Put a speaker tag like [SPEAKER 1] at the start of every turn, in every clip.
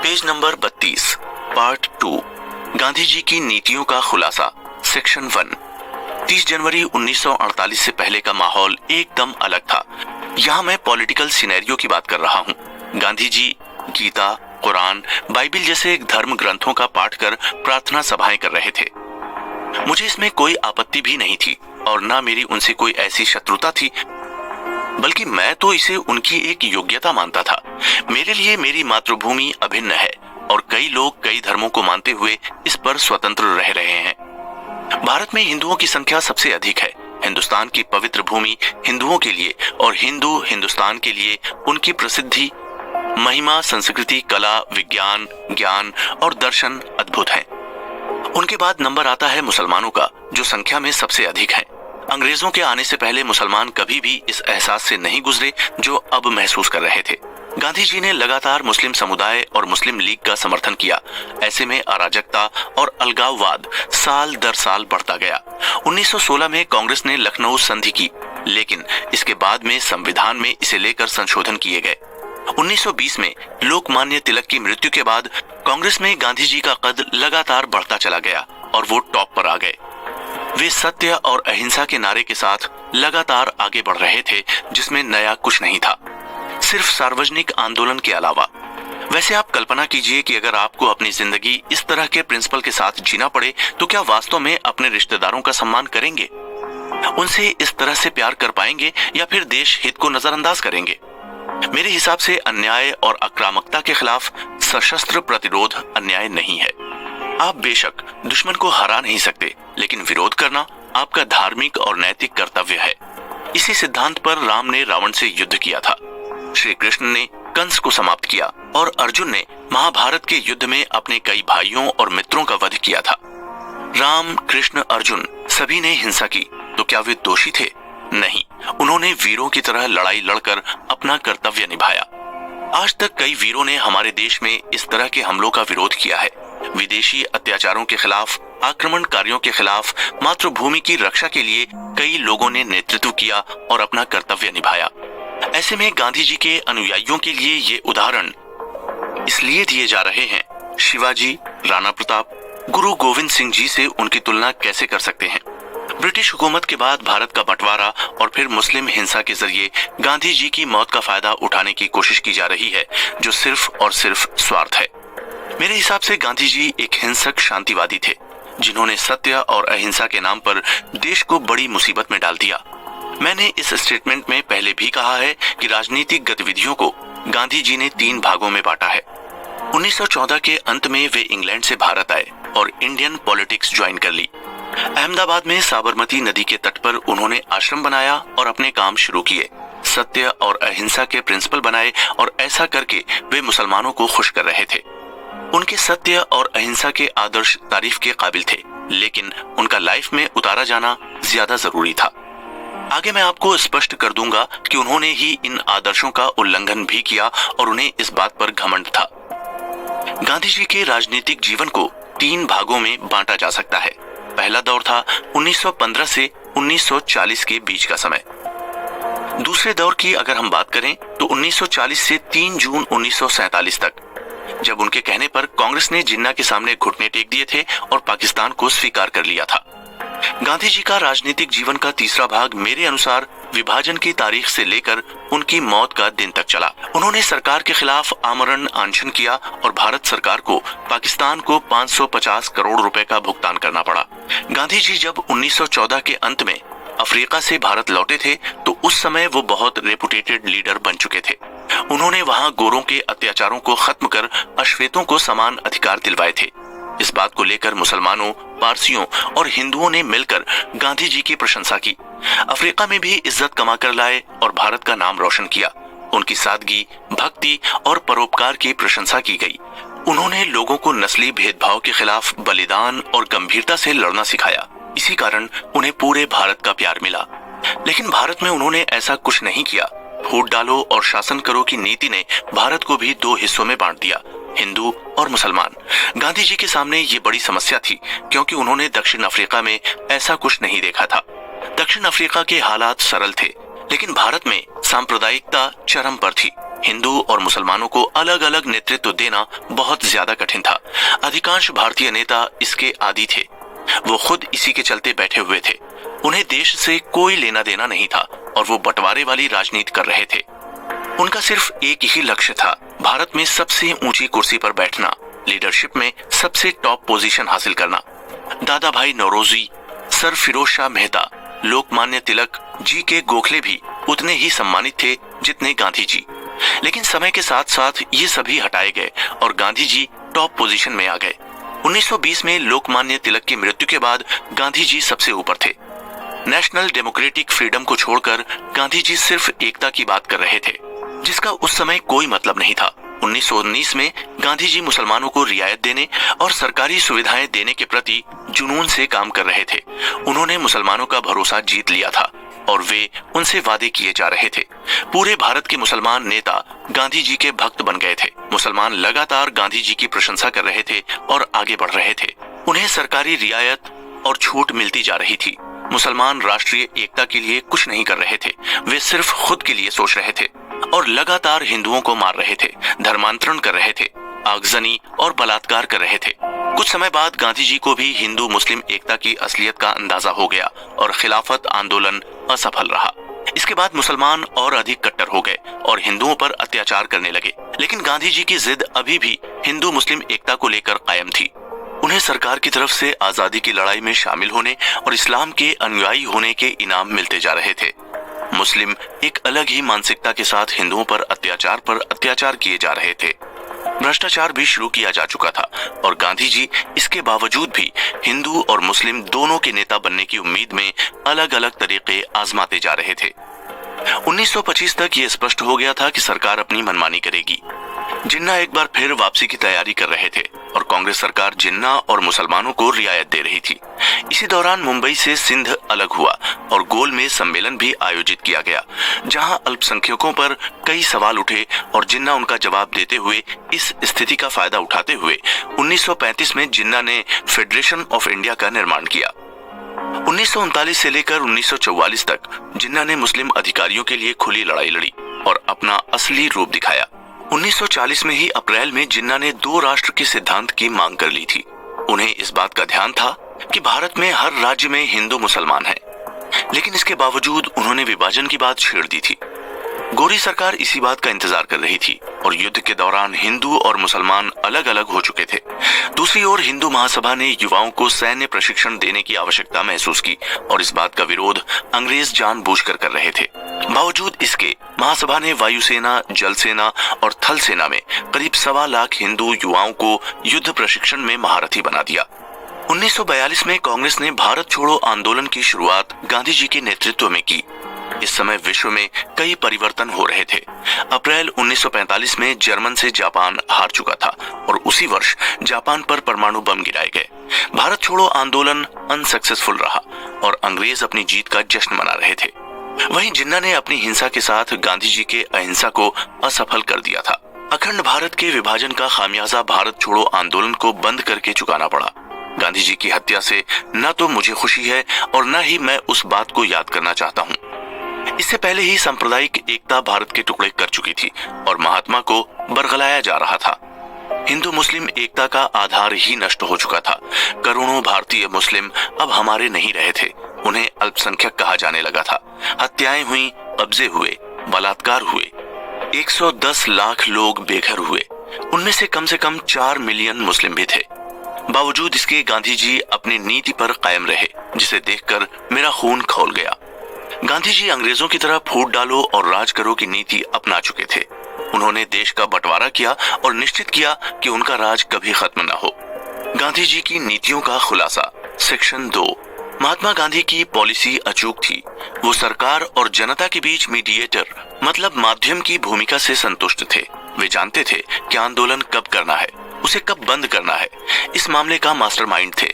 [SPEAKER 1] Page number 32, part 2, Gandhi ji की नीतियों का खुलासा, सेक्शन 1। 30 जनवरी 1948 से पहले का माहौल एकदम अलग था। यहाँ मैं पॉलिटिकल सिनेरियो की बात कर रहा हूँ। गांधी जी गीता, कुरान, बाइबिल जैसे धर्म ग्रंथों का पाठ कर प्रार्थना सभाएं कर रहे थे। मुझे इसमें कोई आपत्ति भी नहीं थी और ना मेरी उनसे कोई ऐसी शत्रुता थी, बल्कि मैं तो इसे उनकी एक योग्यता मानता था। मेरे लिए मेरी मातृभूमि अभिन्न है और कई लोग कई धर्मों को मानते हुए इस पर स्वतंत्र रह रहे हैं। भारत में हिंदुओं की संख्या सबसे अधिक है। हिंदुस्तान की पवित्र भूमि हिंदुओं के लिए और हिंदू हिंदुस्तान के लिए उनकी प्रसिद्धि, महिमा, संस्कृति, कला, विज्ञान, ज्ञान और दर्शन अद्भुत है। उनके बाद नंबर आता है मुसलमानों का, जो संख्या में सबसे अधिक है। अंग्रेजों के आने से पहले मुसलमान कभी भी इस एहसास से नहीं गुजरे जो अब महसूस कर रहे थे। गांधी जी ने लगातार मुस्लिम समुदाय और मुस्लिम लीग का समर्थन किया। ऐसे में अराजकता और अलगाववाद साल दर साल बढ़ता गया। 1916 में कांग्रेस ने लखनऊ संधि की, लेकिन इसके बाद में संविधान में इसे लेकर संशोधन किए गए। 1920 में लोकमान्य तिलक की मृत्यु के बाद कांग्रेस में गांधी जी का कद लगातार बढ़ता चला गया और वो टॉप पर आ गए। वे सत्य और अहिंसा के नारे के साथ लगातार आगे बढ़ रहे थे, जिसमें नया कुछ नहीं था, सिर्फ सार्वजनिक आंदोलन के अलावा। वैसे आप कल्पना कीजिए कि अगर आपको अपनी जिंदगी इस तरह के प्रिंसिपल के साथ जीना पड़े तो क्या वास्तव में अपने रिश्तेदारों का सम्मान करेंगे, उनसे इस तरह से प्यार कर पाएंगे या फिर देश हित को नजरअंदाज करेंगे? मेरे हिसाब से अन्याय और आक्रामकता के खिलाफ सशस्त्र प्रतिरोध अन्याय नहीं है। आप बेशक दुश्मन को हरा नहीं सकते, लेकिन विरोध करना आपका धार्मिक और नैतिक कर्तव्य है। इसी सिद्धांत पर राम ने रावण से युद्ध किया था, श्री कृष्ण ने कंस को समाप्त किया और अर्जुन ने महाभारत के युद्ध में अपने कई भाइयों और मित्रों का वध किया था। राम, कृष्ण, अर्जुन सभी ने हिंसा की, तो क्या वे दोषी थे? नहीं, उन्होंने वीरों की तरह लड़ाई लड़कर अपना कर्तव्य निभाया। आज तक कई वीरों ने हमारे देश में इस तरह के हमलों का विरोध किया है। विदेशी अत्याचारों के खिलाफ, आक्रमणकारियों के खिलाफ, मातृभूमि की रक्षा के लिए कई लोगों ने नेतृत्व किया और अपना कर्तव्य निभाया। ऐसे में गांधी जी के अनुयायियों के लिए ये उदाहरण इसलिए दिए जा रहे हैं। शिवाजी, राणा प्रताप, गुरु गोविंद सिंह जी से उनकी तुलना कैसे कर सकते हैं? ब्रिटिश हुकूमत के बाद भारत का बंटवारा और फिर मुस्लिम हिंसा के जरिए गांधी जी की मौत का फायदा उठाने की कोशिश की जा रही है, जो सिर्फ और सिर्फ स्वार्थ है। मेरे हिसाब से गांधी जी एक हिंसक शांतिवादी थे, जिन्होंने सत्य और अहिंसा के नाम पर देश को बड़ी मुसीबत में डाल दिया। मैंने इस स्टेटमेंट में पहले भी कहा है कि राजनीतिक गतिविधियों को गांधी जी ने 3 भागों में बांटा है। 1914 के अंत में वे इंग्लैंड से भारत आए और इंडियन पॉलिटिक्स ज्वाइन कर ली। अहमदाबाद में साबरमती नदी के तट पर उन्होंने आश्रम बनाया और अपने काम शुरू किए। सत्य और अहिंसा के प्रिंसिपल बनाए और ऐसा करके वे मुसलमानों को खुश कर रहे थे। उनके सत्य और अहिंसा के आदर्श तारीफ के काबिल थे, लेकिन उनका लाइफ में उतारा जाना ज्यादा जरूरी था। आगे मैं आपको स्पष्ट कर दूंगा कि उन्होंने ही इन आदर्शों का उल्लंघन भी किया और उन्हें इस बात पर घमंड था। गांधी जी के राजनीतिक जीवन को 3 भागों में बांटा जा सकता है। पहला दौर था 1915 से 1940 के बीच का समय। दूसरे दौर की अगर हम बात करें तो 1940 से 3 जून 1947 तक, जब उनके कहने पर कांग्रेस ने जिन्ना के सामने घुटने टेक दिए थे और पाकिस्तान को स्वीकार कर लिया था। गांधी जी का राजनीतिक जीवन का तीसरा भाग मेरे अनुसार विभाजन की तारीख से लेकर उनकी मौत का दिन तक चला। उन्होंने सरकार के खिलाफ आमरण अनशन किया और भारत सरकार को पाकिस्तान को 550 करोड़ रुपए का भुगतान करना पड़ा। गांधी जी जब 1914 के अंत में अफ्रीका से भारत लौटे थे तो उस समय वो बहुत रेपुटेटेड लीडर बन चुके थे। उन्होंने वहां गोरों के अत्याचारों को खत्म कर अश्वेतों को समान अधिकार दिलवाए थे। इस बात को लेकर मुसलमानों, पारसियों और हिंदुओं ने मिलकर गांधी जी की प्रशंसा की। अफ्रीका में भी इज्जत कमा कर लाए और भारत का नाम रोशन किया। उनकी सादगी, भक्ति और परोपकार की प्रशंसा की गई। उन्होंने लोगों को नस्ली भेदभाव के खिलाफ बलिदान और गंभीरता से लड़ना सिखाया। इसी कारण उन्हें पूरे भारत का प्यार मिला। लेकिन भारत में उन्होंने ऐसा कुछ नहीं किया। फूट डालो और शासन करो की नीति ने भारत को भी 2 हिस्सों में बांट दिया, हिंदू और मुसलमान। गांधी जी के सामने ये बड़ी समस्या थी, क्योंकि उन्होंने दक्षिण अफ्रीका में ऐसा कुछ नहीं देखा था। दक्षिण अफ्रीका के हालात सरल थे, लेकिन भारत में सांप्रदायिकता चरम पर थी। हिंदू और मुसलमानों को अलग अलग नेतृत्व देना बहुत ज्यादा कठिन था। अधिकांश भारतीय नेता इसके आदी थे। वो खुद इसी के चलते बैठे हुए थे। उन्हें देश से कोई लेना देना नहीं था और वो बंटवारे वाली राजनीति कर रहे थे। उनका सिर्फ एक ही लक्ष्य था, भारत में सबसे ऊंची कुर्सी पर बैठना, लीडरशिप में सबसे टॉप पोजीशन हासिल करना। दादा भाई नौरोजी, सर फिरोज शाह मेहता, लोकमान्य तिलक, जी के गोखले भी उतने ही सम्मानित थे जितने गांधी जी। लेकिन समय के साथ साथ ये सभी हटाए गए और गांधी जी टॉप पोजीशन में आ गए। 1920 में लोकमान्य तिलक की मृत्यु के बाद गांधी जी सबसे ऊपर थे। नेशनल डेमोक्रेटिक फ्रीडम को छोड़कर गांधी जी सिर्फ एकता की बात कर रहे थे, जिसका उस समय कोई मतलब नहीं था। 1919 में गांधी जी मुसलमानों को रियायत देने और सरकारी सुविधाएं देने के प्रति जुनून से काम कर रहे थे। उन्होंने मुसलमानों का भरोसा जीत लिया था और वे उनसे वादे किए जा रहे थे। पूरे भारत के मुसलमान नेता गांधी जी के भक्त बन गए थे। मुसलमान लगातार गांधी जी की प्रशंसा कर रहे थे और आगे बढ़ रहे थे। उन्हें सरकारी रियायत और छूट मिलती जा रही थी। मुसलमान राष्ट्रीय एकता के लिए कुछ नहीं कर रहे थे, वे सिर्फ खुद के लिए सोच रहे थे और लगातार हिंदुओं को मार रहे थे, धर्मांतरण कर रहे थे, आगजनी और बलात्कार कर रहे थे। कुछ समय बाद गांधी जी को भी हिंदू मुस्लिम एकता की असलियत का अंदाजा हो गया और खिलाफत आंदोलन असफल रहा। इसके बाद मुसलमान और अधिक कट्टर हो गए और हिंदुओं पर अत्याचार करने लगे। लेकिन गांधी जी की जिद अभी भी हिंदू मुस्लिम एकता को लेकर कायम थी। उन्हें सरकार की तरफ से आजादी की लड़ाई में शामिल होने और इस्लाम के अनुयायी होने के इनाम मिलते जा रहे थे। मुस्लिम एक अलग ही मानसिकता के साथ हिंदुओं पर अत्याचार किए जा रहे थे। भ्रष्टाचार भी शुरू किया जा चुका था और गांधी जी इसके बावजूद भी हिंदू और मुस्लिम दोनों के नेता बनने की उम्मीद में अलग अलग तरीके आजमाते जा रहे थे। 1925 तक ये स्पष्ट हो गया था कि सरकार अपनी मनमानी करेगी। जिन्ना एक बार फिर वापसी की तैयारी कर रहे थे और कांग्रेस सरकार जिन्ना और मुसलमानों को रियायत दे रही थी। इसी दौरान मुंबई से सिंध अलग हुआ और गोल में सम्मेलन भी आयोजित किया गया, जहां अल्पसंख्यकों पर कई सवाल उठे और जिन्ना उनका जवाब देते हुए इस स्थिति का फायदा उठाते हुए 1935 में जिन्ना ने फेडरेशन ऑफ इंडिया का निर्माण किया। 1939 से लेकर 1944 तक जिन्ना ने मुस्लिम अधिकारियों के लिए खुली लड़ाई लड़ी और अपना असली रूप दिखाया। 1940 में ही अप्रैल में जिन्ना ने 2 राष्ट्र के सिद्धांत की मांग कर ली थी। उन्हें इस बात का ध्यान था कि भारत में हर राज्य में हिंदू मुसलमान हैं, लेकिन इसके बावजूद उन्होंने विभाजन की बात छेड़ दी थी। गोरी सरकार इसी बात का इंतजार कर रही थी और युद्ध के दौरान हिंदू और मुसलमान अलग अलग हो चुके थे। दूसरी ओर हिंदू महासभा ने युवाओं को सैन्य प्रशिक्षण देने की आवश्यकता महसूस की और इस बात का विरोध अंग्रेज जानबूझकर कर रहे थे। बावजूद इसके महासभा ने वायुसेना, जल सेना और थल सेना में करीब 1.25 लाख हिंदू युवाओं को युद्ध प्रशिक्षण में महारथी बना दिया। 1942 में कांग्रेस ने भारत छोड़ो आंदोलन की शुरुआत गांधी जी के नेतृत्व में की। इस समय विश्व में कई परिवर्तन हो रहे थे। अप्रैल 1945 में जर्मन से जापान हार चुका था और उसी वर्ष जापान पर परमाणु बम गिराए गए। भारत छोड़ो आंदोलन अनसक्सेसफुल रहा और अंग्रेज अपनी जीत का जश्न मना रहे थे। वहीं जिन्ना ने अपनी हिंसा के साथ गांधी जी के अहिंसा को असफल कर दिया था। अखंड भारत के विभाजन का खामियाजा भारत छोड़ो आंदोलन को बंद करके चुकाना पड़ा। गांधी जी की हत्या से न तो मुझे खुशी है और न ही मैं उस बात को याद करना चाहता हूँ। इससे पहले ही सांप्रदायिक एकता भारत के टुकड़े कर चुकी थी और महात्मा को बरगलाया जा रहा था। हिंदू मुस्लिम एकता का आधार ही नष्ट हो चुका था। करोड़ों भारतीय मुस्लिम अब हमारे नहीं रहे थे, उन्हें अल्पसंख्यक कहा जाने लगा था। हत्याएं हुई, कब्जे हुए, बलात्कार हुए, 110 लाख लोग बेघर हुए, उनमें से कम 4 मिलियन मुस्लिम भी थे। बावजूद इसके गांधी जी अपनी नीति पर कायम रहे, जिसे देखकर मेरा खून खौल गया। गांधी जी अंग्रेजों की तरह फूट डालो और राज करो की नीति अपना चुके थे। उन्होंने देश का बंटवारा किया और निश्चित किया कि उनका राज कभी खत्म न हो। गांधी जी की नीतियों का खुलासा। सेक्शन 2। महात्मा गांधी की पॉलिसी अचूक थी। वो सरकार और जनता के बीच मीडिएटर मतलब माध्यम की भूमिका से संतुष्ट थे। वे जानते थे कि आंदोलन कब करना है, उसे कब बंद करना है। इस मामले का मास्टरमाइंड थे।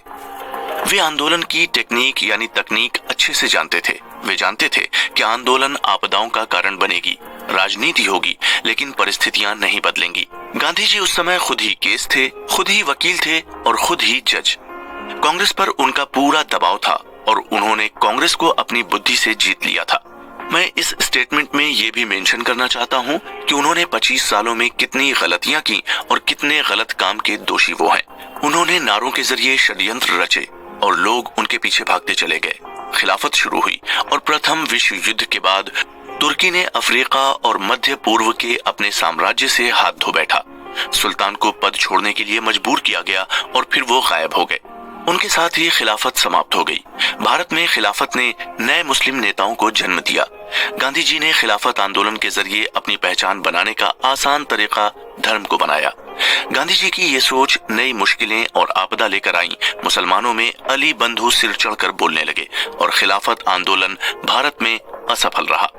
[SPEAKER 1] वे आंदोलन की टेक्निक यानी तकनीक अच्छे से जानते थे। वे जानते थे कि आंदोलन आपदाओं का कारण बनेगी, राजनीति होगी, लेकिन परिस्थितियां नहीं बदलेंगी। गांधी जी उस समय खुद ही केस थे, खुद ही वकील थे और खुद ही जज। कांग्रेस पर उनका पूरा दबाव था और उन्होंने कांग्रेस को अपनी बुद्धि से जीत लिया था। मैं इस स्टेटमेंट में ये भी मेंशन करना चाहता हूँ कि उन्होंने 25 सालों में कितनी गलतियां की और कितने गलत काम के दोषी वो हैं। उन्होंने नारों के जरिए षड्यंत्र रचे और लोग उनके पीछे भागते चले गए। खिलाफत शुरू हुई और प्रथम विश्व युद्ध के बाद तुर्की ने अफ्रीका और मध्य पूर्व के अपने साम्राज्य से हाथ धो बैठा। सुल्तान को पद छोड़ने के लिए मजबूर किया गया और फिर वो गायब हो गए। उनके साथ ही खिलाफत समाप्त हो गई। भारत में खिलाफत ने नए मुस्लिम नेताओं को जन्म दिया। गांधी जी ने खिलाफत आंदोलन के जरिए अपनी पहचान बनाने का आसान तरीका धर्म को बनाया। गांधी जी की ये सोच नई मुश्किलें और आपदा लेकर आई। मुसलमानों में अली बंधु सिर चढ़कर बोलने लगे और खिलाफत आंदोलन भारत में असफल रहा।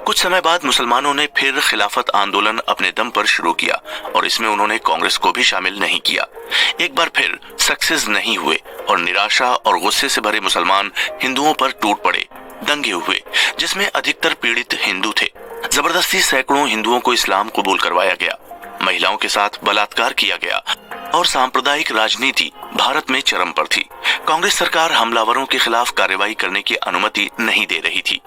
[SPEAKER 1] कुछ समय बाद मुसलमानों ने फिर खिलाफत आंदोलन अपने दम पर शुरू किया और इसमें उन्होंने कांग्रेस को भी शामिल नहीं किया। एक बार फिर सक्सेस नहीं हुए और निराशा और गुस्से से भरे मुसलमान हिंदुओं पर टूट पड़े। दंगे हुए जिसमें अधिकतर पीड़ित हिंदू थे। जबरदस्ती सैकड़ों हिंदुओं को इस्लाम कबूल करवाया गया। महिलाओं के साथ बलात्कार किया गया और सांप्रदायिक राजनीति भारत में चरम पर थी। कांग्रेस सरकार हमलावरों के खिलाफ कार्रवाई करने की अनुमति नहीं दे रही थी।